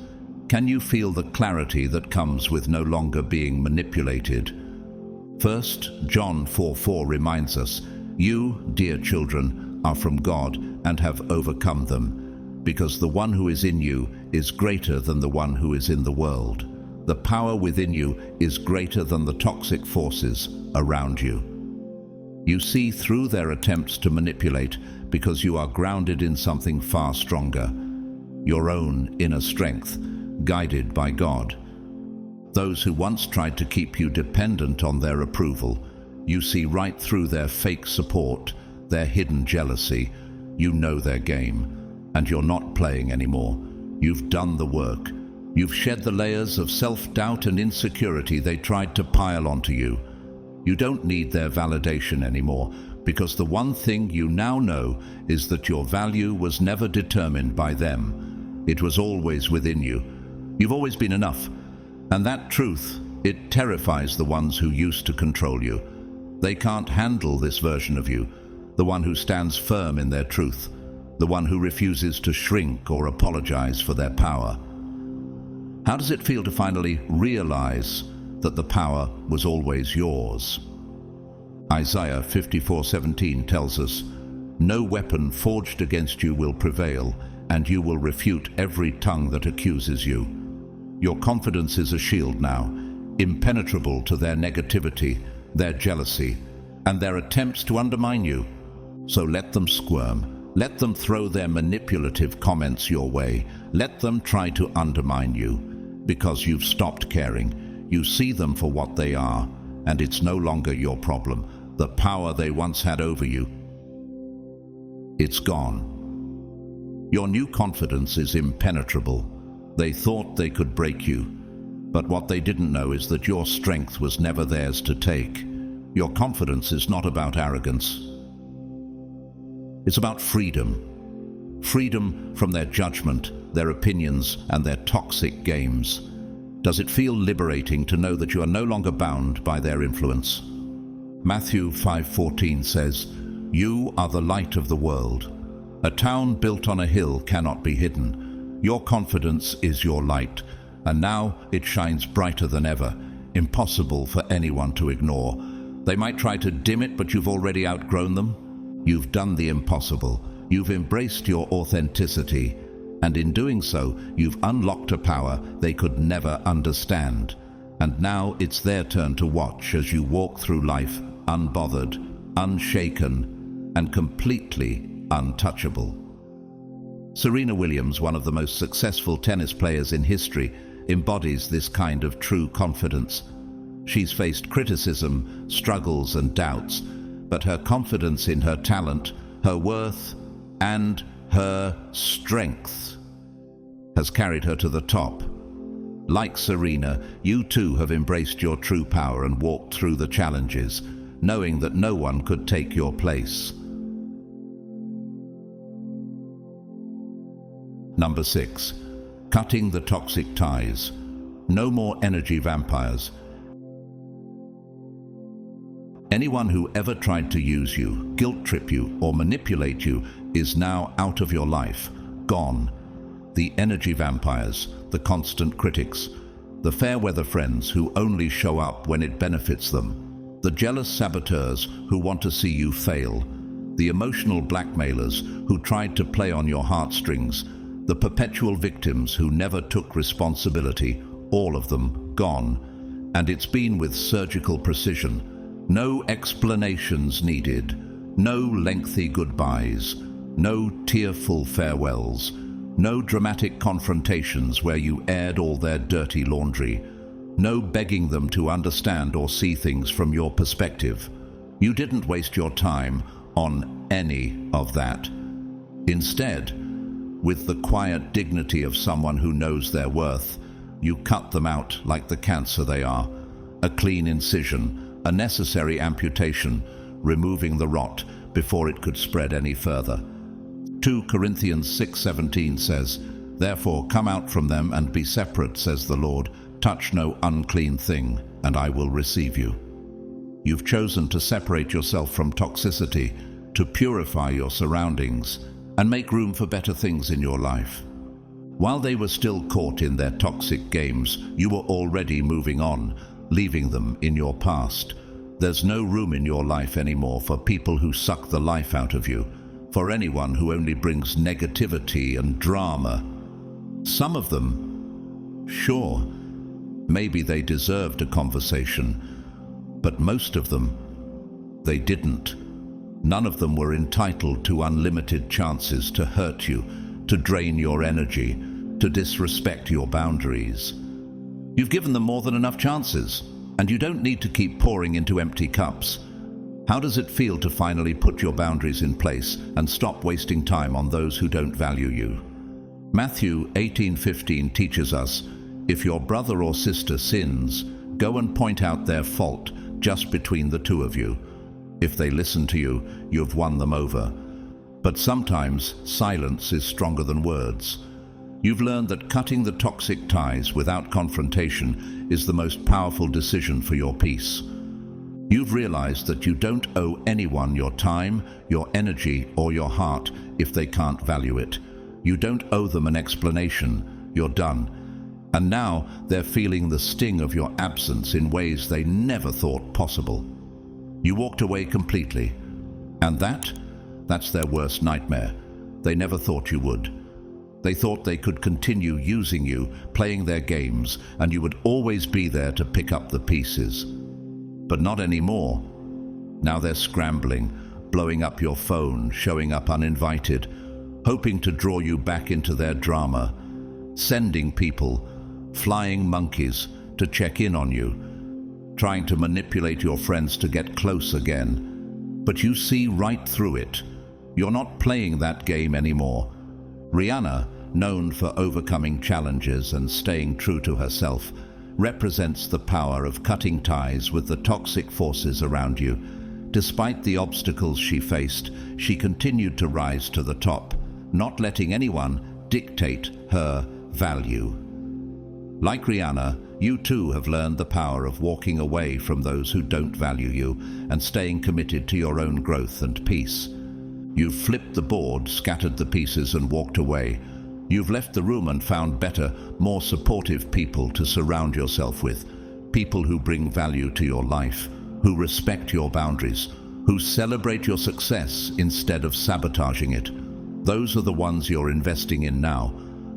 Can you feel the clarity that comes with no longer being manipulated? 1 John 4:4 reminds us, "You, dear children, are from God and have overcome them, because the one who is in you is greater than the one who is in the world." The power within you is greater than the toxic forces around you. You see through their attempts to manipulate because you are grounded in something far stronger, your own inner strength, guided by God. Those who once tried to keep you dependent on their approval, you see right through their fake support, their hidden jealousy. You know their game, and you're not playing anymore. You've done the work. You've shed the layers of self-doubt and insecurity they tried to pile onto you. You don't need their validation anymore, because the one thing you now know is that your value was never determined by them. It was always within you. You've always been enough. And that truth, it terrifies the ones who used to control you. They can't handle this version of you, the one who stands firm in their truth, the one who refuses to shrink or apologize for their power. How does it feel to finally realize that the power was always yours? Isaiah 54:17 tells us, "No weapon forged against you will prevail, and you will refute every tongue that accuses you." Your confidence is a shield now, impenetrable to their negativity, their jealousy, and their attempts to undermine you. So let them squirm. Let them throw their manipulative comments your way. Let them try to undermine you, because you've stopped caring. You see them for what they are, and it's no longer your problem. The power they once had over you, it's gone. Your new confidence is impenetrable. They thought they could break you, but what they didn't know is that your strength was never theirs to take. Your confidence is not about arrogance. It's about freedom. Freedom from their judgment, their opinions, and their toxic games. Does it feel liberating to know that you are no longer bound by their influence? Matthew 5:14 says, "You are the light of the world. A town built on a hill cannot be hidden." Your confidence is your light, and now it shines brighter than ever, impossible for anyone to ignore. They might try to dim it, but you've already outgrown them. You've done the impossible. You've embraced your authenticity, and in doing so, you've unlocked a power they could never understand. And now it's their turn to watch as you walk through life unbothered, unshaken, and completely untouchable. Serena Williams, one of the most successful tennis players in history, embodies this kind of true confidence. She's faced criticism, struggles, and doubts, but her confidence in her talent, her worth, and her strength has carried her to the top. Like Serena, you too have embraced your true power and walked through the challenges, knowing that no one could take your place. Number 6, cutting the toxic ties. No more energy vampires. Anyone who ever tried to use you, guilt-trip you, or manipulate you is now out of your life, gone. The energy vampires, the constant critics, the fair-weather friends who only show up when it benefits them, the jealous saboteurs who want to see you fail, the emotional blackmailers who tried to play on your heartstrings, the perpetual victims who never took responsibility, all of them gone. And it's been with surgical precision. No explanations needed, no lengthy goodbyes, no tearful farewells, no dramatic confrontations where you aired all their dirty laundry, no begging them to understand or see things from your perspective. You didn't waste your time on any of that. Instead, with the quiet dignity of someone who knows their worth, you cut them out like the cancer they are. A clean incision, a necessary amputation, removing the rot before it could spread any further. 2 Corinthians 6:17 says, "Therefore come out from them and be separate, says the Lord. Touch no unclean thing, and I will receive you." You've chosen to separate yourself from toxicity, to purify your surroundings, and make room for better things in your life. While they were still caught in their toxic games, you were already moving on, leaving them in your past. There's no room in your life anymore for people who suck the life out of you, for anyone who only brings negativity and drama. Some of them, sure, maybe they deserved a conversation, but most of them, they didn't. None of them were entitled to unlimited chances to hurt you, to drain your energy, to disrespect your boundaries. You've given them more than enough chances, and you don't need to keep pouring into empty cups. How does it feel to finally put your boundaries in place and stop wasting time on those who don't value you? Matthew 18:15 teaches us, if your brother or sister sins, go and point out their fault just between the two of you. If they listen to you, you've won them over. But sometimes silence is stronger than words. You've learned that cutting the toxic ties without confrontation is the most powerful decision for your peace. You've realized that you don't owe anyone your time, your energy, or your heart if they can't value it. You don't owe them an explanation. You're done. And now they're feeling the sting of your absence in ways they never thought possible. You walked away completely. And that's their worst nightmare. They never thought you would. They thought they could continue using you, playing their games, and you would always be there to pick up the pieces. But not anymore. Now they're scrambling, blowing up your phone, showing up uninvited, hoping to draw you back into their drama, sending people, flying monkeys, to check in on you, trying to manipulate your friends to get close again. But you see right through it. You're not playing that game anymore. Rihanna, known for overcoming challenges and staying true to herself, represents the power of cutting ties with the toxic forces around you. Despite the obstacles she faced, she continued to rise to the top, not letting anyone dictate her value. Like Rihanna, you too have learned the power of walking away from those who don't value you and staying committed to your own growth and peace. You've flipped the board, scattered the pieces, and walked away. You've left the room and found better, more supportive people to surround yourself with. People who bring value to your life, who respect your boundaries, who celebrate your success instead of sabotaging it. Those are the ones you're investing in now,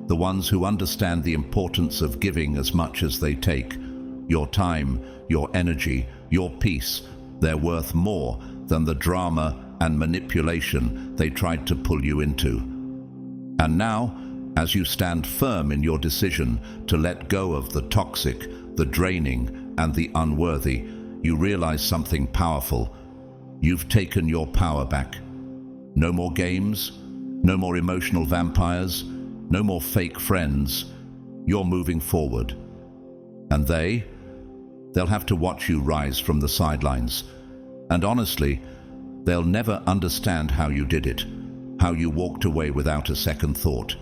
the ones who understand the importance of giving as much as they take. Your time, your energy, your peace, they're worth more than the drama and manipulation they tried to pull you into. And now, as you stand firm in your decision to let go of the toxic, the draining, and the unworthy, you realize something powerful. You've taken your power back. No more games, no more emotional vampires, no more fake friends. You're moving forward. And they'll have to watch you rise from the sidelines. And honestly, they'll never understand how you did it, how you walked away without a second thought.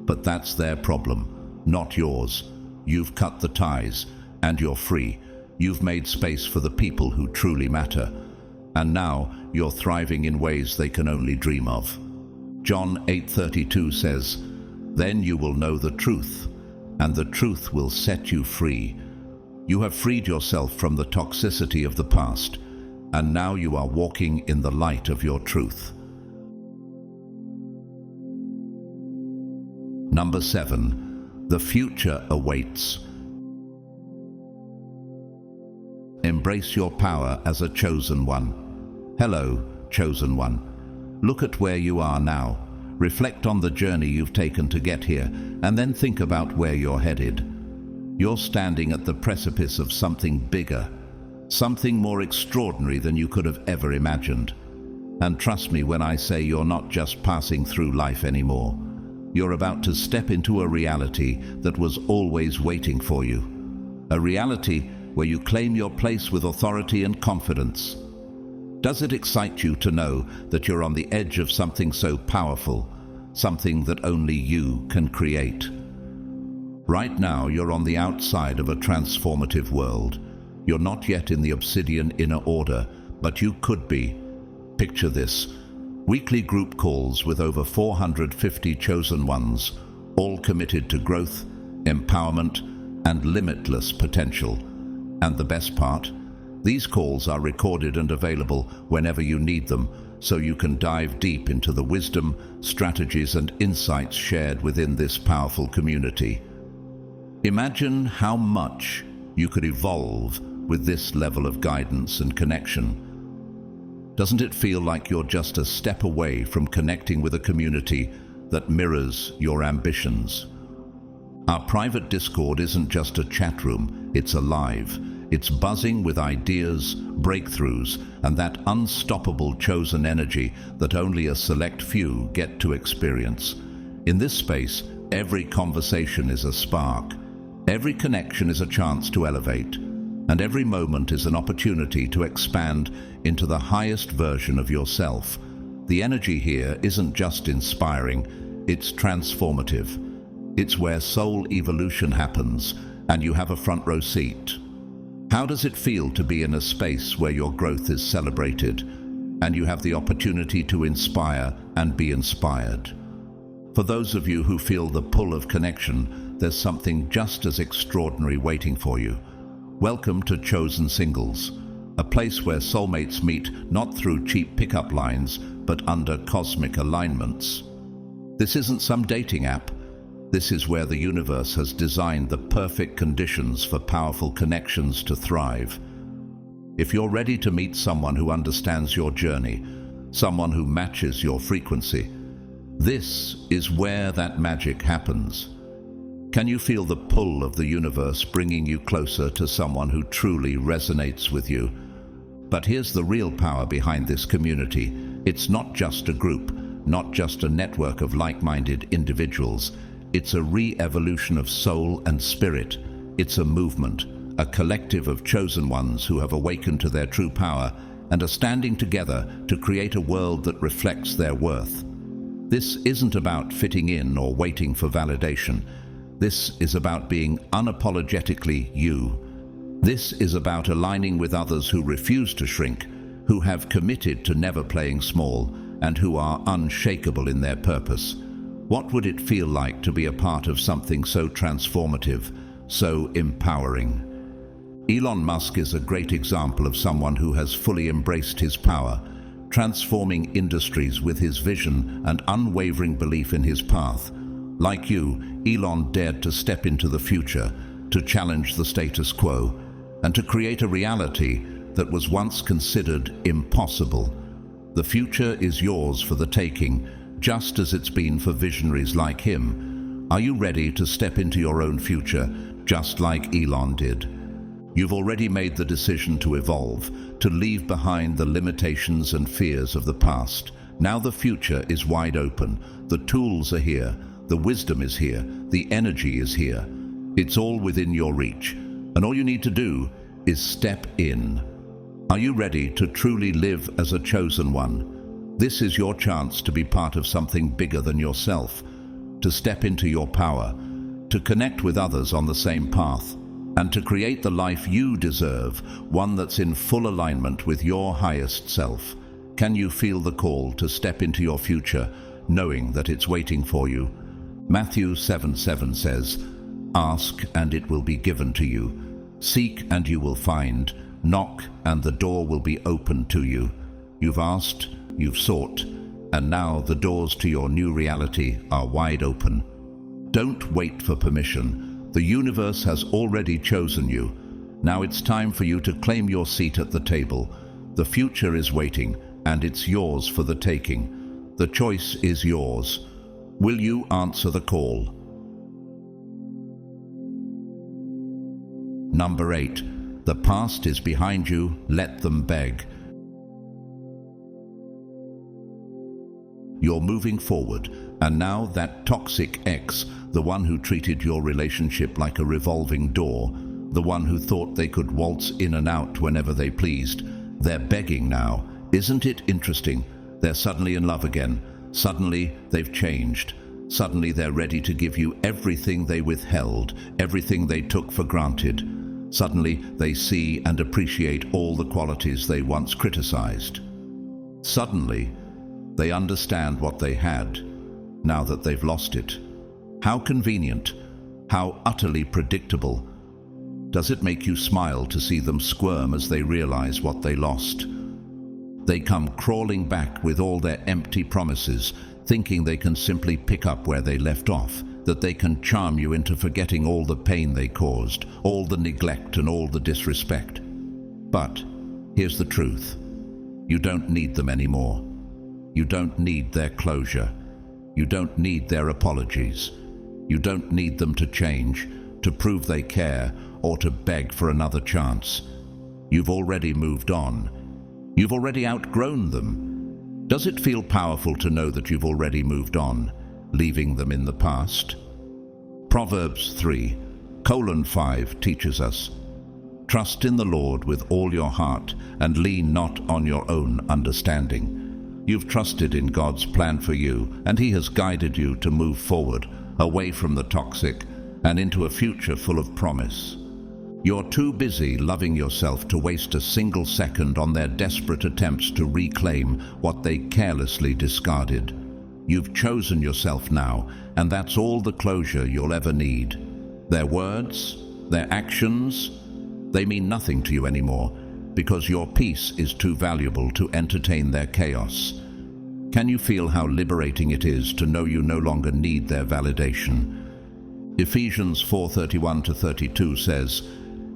But that's their problem, not yours. You've cut the ties, and you're free. You've made space for the people who truly matter. And now you're thriving in ways they can only dream of. John 8:32 says, "Then you will know the truth, and the truth will set you free." You have freed yourself from the toxicity of the past, and now you are walking in the light of your truth. Number 7. The future awaits. Embrace your power as a chosen one. Hello, chosen one. Look at where you are now. Reflect on the journey you've taken to get here, and then think about where you're headed. You're standing at the precipice of something bigger, something more extraordinary than you could have ever imagined. And trust me when I say you're not just passing through life anymore. You're about to step into a reality that was always waiting for you. A reality where you claim your place with authority and confidence. Does it excite you to know that you're on the edge of something so powerful, something that only you can create? Right now, you're on the outside of a transformative world. You're not yet in the obsidian inner order, but you could be. Picture this: weekly group calls with over 450 chosen ones, all committed to growth, empowerment, and limitless potential. And the best part? These calls are recorded and available whenever you need them, so you can dive deep into the wisdom, strategies, and insights shared within this powerful community. Imagine how much you could evolve with this level of guidance and connection. Doesn't it feel like you're just a step away from connecting with a community that mirrors your ambitions? Our private Discord isn't just a chat room, it's alive. It's buzzing with ideas, breakthroughs, and that unstoppable chosen energy that only a select few get to experience. In this space, every conversation is a spark, every connection is a chance to elevate, and every moment is an opportunity to expand into the highest version of yourself. The energy here isn't just inspiring, it's transformative. It's where soul evolution happens, and you have a front row seat. How does it feel to be in a space where your growth is celebrated, and you have the opportunity to inspire and be inspired? For those of you who feel the pull of connection, there's something just as extraordinary waiting for you. Welcome to Chosen Singles, a place where soulmates meet not through cheap pickup lines, but under cosmic alignments. This isn't some dating app. This is where the universe has designed the perfect conditions for powerful connections to thrive. If you're ready to meet someone who understands your journey, someone who matches your frequency, this is where that magic happens. Can you feel the pull of the universe bringing you closer to someone who truly resonates with you? But here's the real power behind this community. It's not just a group, not just a network of like-minded individuals. It's a re-evolution of soul and spirit. It's a movement, a collective of chosen ones who have awakened to their true power and are standing together to create a world that reflects their worth. This isn't about fitting in or waiting for validation. This is about being unapologetically you. This is about aligning with others who refuse to shrink, who have committed to never playing small, and who are unshakable in their purpose. What would it feel like to be a part of something so transformative, so empowering? Elon Musk is a great example of someone who has fully embraced his power, transforming industries with his vision and unwavering belief in his path. Like you, Elon dared to step into the future, to challenge the status quo, and to create a reality that was once considered impossible. The future is yours for the taking, just as it's been for visionaries like him. Are you ready to step into your own future, just like Elon did? You've already made the decision to evolve, to leave behind the limitations and fears of the past. Now the future is wide open. The tools are here, the wisdom is here, the energy is here. It's all within your reach, and all you need to do is step in. Are you ready to truly live as a chosen one? This is your chance to be part of something bigger than yourself, to step into your power, to connect with others on the same path, and to create the life you deserve, one that's in full alignment with your highest self. Can you feel the call to step into your future, knowing that it's waiting for you? Matthew 7:7 says, "Ask and it will be given to you. Seek and you will find. Knock and the door will be opened to you." You've asked, you've sought, and now the doors to your new reality are wide open. Don't wait for permission. The universe has already chosen you. Now it's time for you to claim your seat at the table. The future is waiting, and it's yours for the taking. The choice is yours. Will you answer the call? Number 8. The past is behind you, let them beg. You're moving forward, and now that toxic ex, the one who treated your relationship like a revolving door, the one who thought they could waltz in and out whenever they pleased, they're begging now. Isn't it interesting? They're suddenly in love again. Suddenly they've changed. Suddenly they're ready to give you everything they withheld, everything they took for granted. Suddenly they see and appreciate all the qualities they once criticized. Suddenly they understand what they had, now that they've lost it. How convenient, how utterly predictable. Does it make you smile to see them squirm as they realize what they lost? They come crawling back with all their empty promises, thinking they can simply pick up where they left off, that they can charm you into forgetting all the pain they caused, all the neglect and all the disrespect. But here's the truth. You don't need them anymore. You don't need their closure. You don't need their apologies. You don't need them to change, to prove they care, or to beg for another chance. You've already moved on. You've already outgrown them. Does it feel powerful to know that you've already moved on, leaving them in the past? Proverbs 3:5 teaches us, "Trust in the Lord with all your heart and lean not on your own understanding." You've trusted in God's plan for you, and He has guided you to move forward, away from the toxic, and into a future full of promise. You're too busy loving yourself to waste a single second on their desperate attempts to reclaim what they carelessly discarded. You've chosen yourself now, and that's all the closure you'll ever need. Their words, their actions, they mean nothing to you anymore, because your peace is too valuable to entertain their chaos. Can you feel how liberating it is to know you no longer need their validation? Ephesians 4:31-32 says,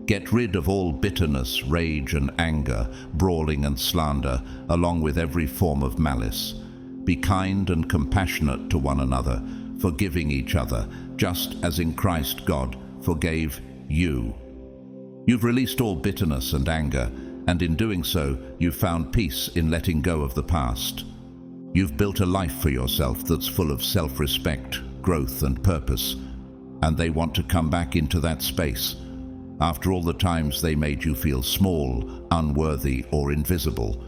"Get rid of all bitterness, rage and anger, brawling and slander, along with every form of malice. Be kind and compassionate to one another, forgiving each other, just as in Christ God forgave you." You've released all bitterness and anger, and in doing so, you've found peace in letting go of the past. You've built a life for yourself that's full of self-respect, growth and purpose, and they want to come back into that space. After all the times they made you feel small, unworthy or invisible,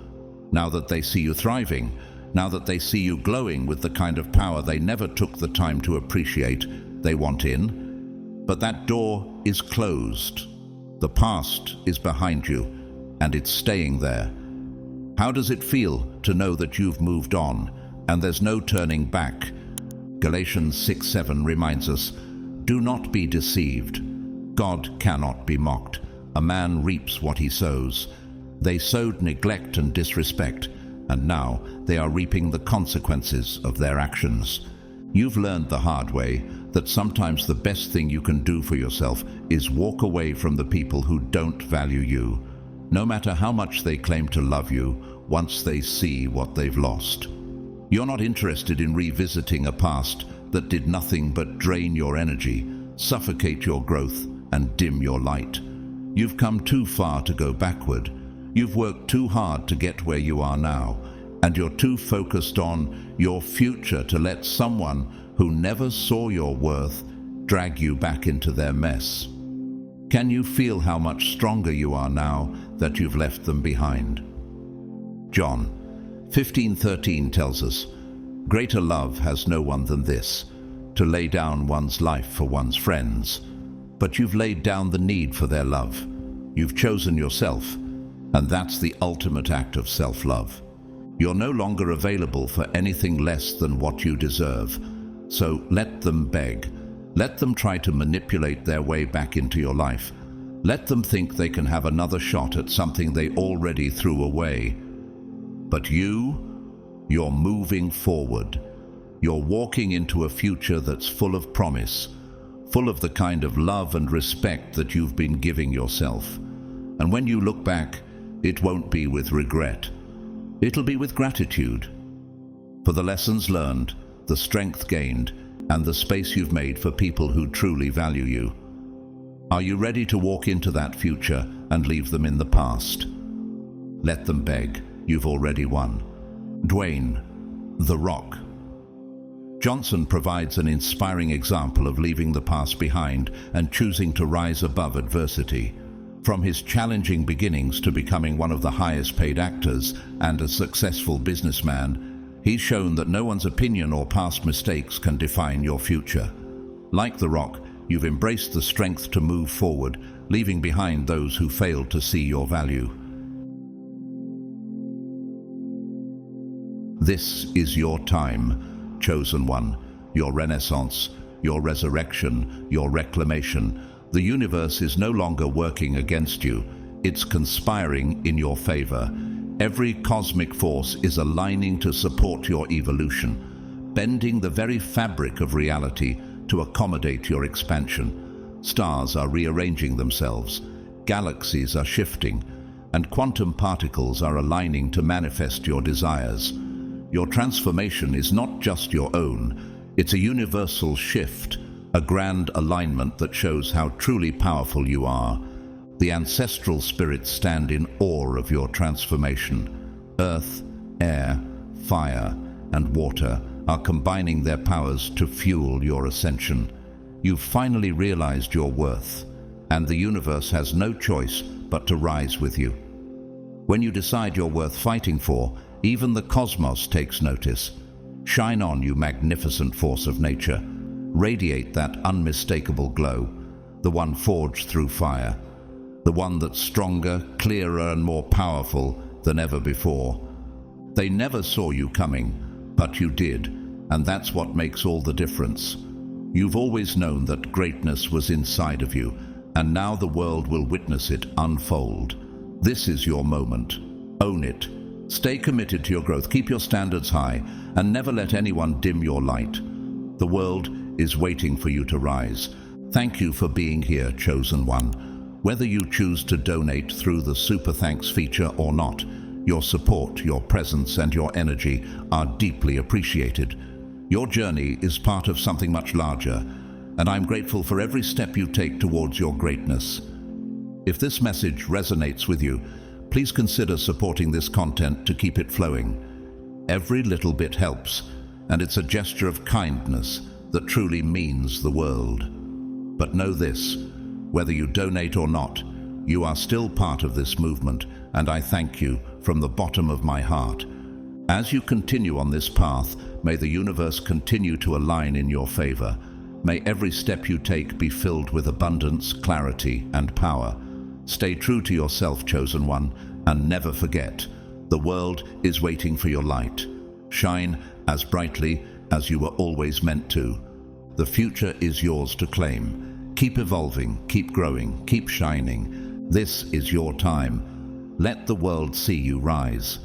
now that they see you thriving, now that they see you glowing with the kind of power they never took the time to appreciate, they want in. But that door is closed. The past is behind you, and it's staying there. How does it feel to know that you've moved on, and there's no turning back? Galatians 6:7 reminds us, "Do not be deceived. God cannot be mocked. A man reaps what he sows." They sowed neglect and disrespect, and now they are reaping the consequences of their actions. You've learned the hard way that sometimes the best thing you can do for yourself is walk away from the people who don't value you, no matter how much they claim to love you, once they see what they've lost. You're not interested in revisiting a past that did nothing but drain your energy, suffocate your growth, and dim your light. You've come too far to go backward. You've worked too hard to get where you are now, and you're too focused on your future to let someone who never saw your worth drag you back into their mess. Can you feel how much stronger you are now that you've left them behind? John 15:13 tells us, "Greater love has no one than this, to lay down one's life for one's friends." But you've laid down the need for their love. You've chosen yourself, and that's the ultimate act of self-love. You're no longer available for anything less than what you deserve. So let them beg. Let them try to manipulate their way back into your life. Let them think they can have another shot at something they already threw away. But you're moving forward. You're walking into a future that's full of promise, full of the kind of love and respect that you've been giving yourself. And when you look back, it won't be with regret. It'll be with gratitude for the lessons learned, the strength gained, and the space you've made for people who truly value you. Are you ready to walk into that future and leave them in the past? Let them beg. You've already won. Dwayne, The Rock Johnson provides an inspiring example of leaving the past behind and choosing to rise above adversity. From his challenging beginnings to becoming one of the highest paid actors and a successful businessman, he's shown that no one's opinion or past mistakes can define your future. Like The Rock, you've embraced the strength to move forward, leaving behind those who failed to see your value. This is your time, chosen one, your renaissance, your resurrection, your reclamation. The universe is no longer working against you. It's conspiring in your favor. Every cosmic force is aligning to support your evolution, bending the very fabric of reality to accommodate your expansion. Stars are rearranging themselves, galaxies are shifting, and quantum particles are aligning to manifest your desires. Your transformation is not just your own, it's a universal shift, a grand alignment that shows how truly powerful you are. The ancestral spirits stand in awe of your transformation. Earth, air, fire, and water are combining their powers to fuel your ascension. You've finally realized your worth, and the universe has no choice but to rise with you. When you decide you're worth fighting for, even the cosmos takes notice. Shine on, you magnificent force of nature. Radiate that unmistakable glow, the one forged through fire, the one that's stronger, clearer, and more powerful than ever before. They never saw you coming, but you did, and that's what makes all the difference. You've always known that greatness was inside of you, and now the world will witness it unfold. This is your moment. Own it. Stay committed to your growth, keep your standards high, and never let anyone dim your light. The world is waiting for you to rise. Thank you for being here, chosen one. Whether you choose to donate through the Super Thanks feature or not, your support, your presence, and your energy are deeply appreciated. Your journey is part of something much larger, and I'm grateful for every step you take towards your greatness. If this message resonates with you, please consider supporting this content to keep it flowing. Every little bit helps, and it's a gesture of kindness that truly means the world. But know this, whether you donate or not, you are still part of this movement, and I thank you from the bottom of my heart. As you continue on this path, may the universe continue to align in your favor. May every step you take be filled with abundance, clarity, and power. Stay true to yourself, chosen one, and never forget, the world is waiting for your light. Shine as brightly as you were always meant to. The future is yours to claim. Keep evolving, keep growing, keep shining. This is your time. Let the world see you rise.